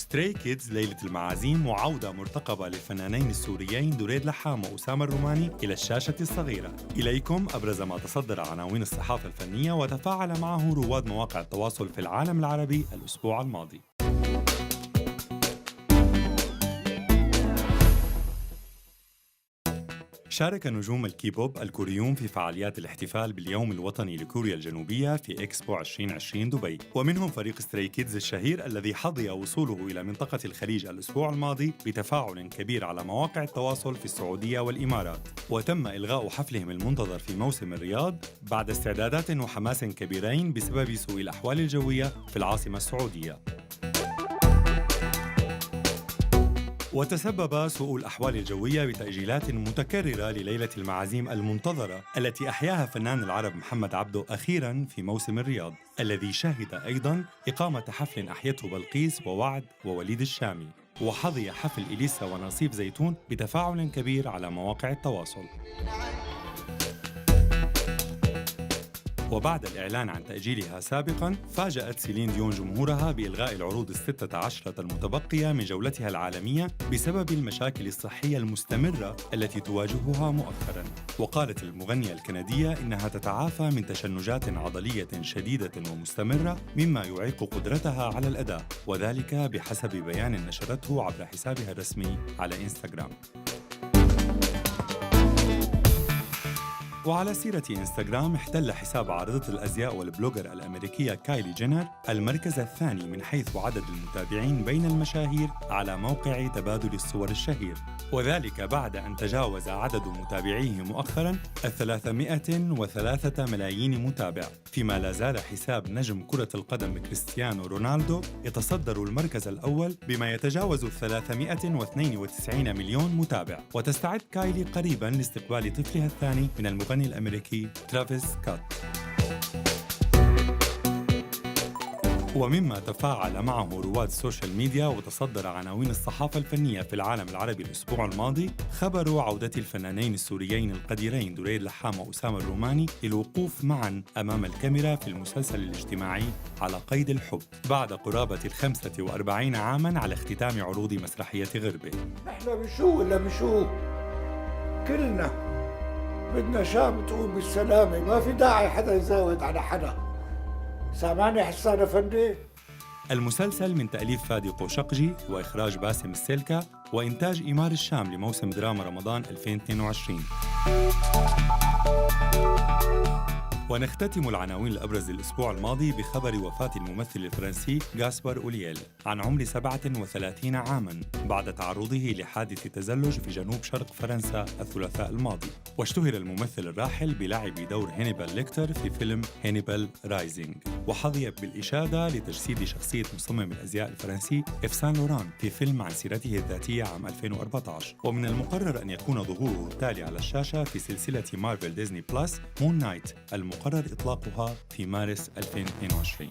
ستري كيدز ليلة المعازيم وعودة مرتقبة للفنانين السوريين دريد لحام وأسامة الروماني إلى الشاشة الصغيرة. إليكم أبرز ما تصدر عناوين الصحافة الفنية وتفاعل معه رواد مواقع التواصل في العالم العربي الأسبوع الماضي. شارك نجوم الكيبوب الكوريون في فعاليات الاحتفال باليوم الوطني لكوريا الجنوبية في إكسبو 2020 دبي، ومنهم فريق ستري كيدز الشهير الذي حظي وصوله إلى منطقة الخليج الأسبوع الماضي بتفاعل كبير على مواقع التواصل في السعودية والإمارات. وتم إلغاء حفلهم المنتظر في موسم الرياض بعد استعدادات وحماس كبيرين بسبب سوء الأحوال الجوية في العاصمة السعودية. وتسبب سوء الأحوال الجوية بتأجيلات متكررة لليلة المعازيم المنتظرة التي أحياها فنان العرب محمد عبده أخيراً في موسم الرياض، الذي شهد أيضاً إقامة حفل أحيته بلقيس ووعد ووليد الشامي. وحظي حفل إليسا ونصيب زيتون بتفاعل كبير على مواقع التواصل. وبعد الإعلان عن تأجيلها سابقاً، فاجأت سيلين ديون جمهورها بإلغاء العروض ال16 المتبقية من جولتها العالمية بسبب المشاكل الصحية المستمرة التي تواجهها مؤخراً. وقالت المغنية الكندية إنها تتعافى من تشنجات عضلية شديدة ومستمرة مما يعيق قدرتها على الأداء، وذلك بحسب بيان نشرته عبر حسابها الرسمي على إنستغرام. وعلى سيرة إنستغرام، احتل حساب عارضة الأزياء والبلوجر الأمريكية كايلي جينر المركز الثاني من حيث عدد المتابعين بين المشاهير على موقع تبادل الصور الشهير، وذلك بعد أن تجاوز عدد متابعيه مؤخراً 303 ملايين متابع، فيما لا زال حساب نجم كرة القدم كريستيانو رونالدو يتصدر المركز الأول بما يتجاوز 392 مليون متابع. وتستعد كايلي قريباً لاستقبال طفلها الثاني من المغني الأمريكي ترافيس سكوت. ومما تفاعل معه رواد السوشيال ميديا وتصدر عناوين الصحافة الفنية في العالم العربي الأسبوع الماضي خبر عودة الفنانين السوريين القديرين دريد لحام وأسامة الروماني للوقوف معاً أمام الكاميرا في المسلسل الاجتماعي على قيد الحب بعد قرابة 45 عاماً على اختتام عروض مسرحية غربة. نحن بشو ولا بشو؟ كلنا بدنا شام تقوم بالسلامة، ما في داعي حدا يزاود على حدا. سامعني حسان أفندي؟ المسلسل من تأليف فادي قوشقجي وإخراج باسم السلكة وإنتاج إيمار الشام لموسم دراما رمضان 2022. ونختتم العناوين الأبرز الأسبوع الماضي بخبر وفاة الممثل الفرنسي غاسبر أولييل عن عمر 37 عاماً بعد تعرضه لحادث تزلج في جنوب شرق فرنسا الثلاثاء الماضي. واشتهر الممثل الراحل بلعب دور هانيبال ليكتر في فيلم هانيبال رايزينج، وحظي بالإشادة لتجسيد شخصية مصمم الأزياء الفرنسي إف سان لوران في فيلم عن سيرته الذاتية عام 2014. ومن المقرر أن يكون ظهوره التالي على الشاشة في سلسلة مارفل ديزني بلس مون نايت المقرر إطلاقها في مارس 2022.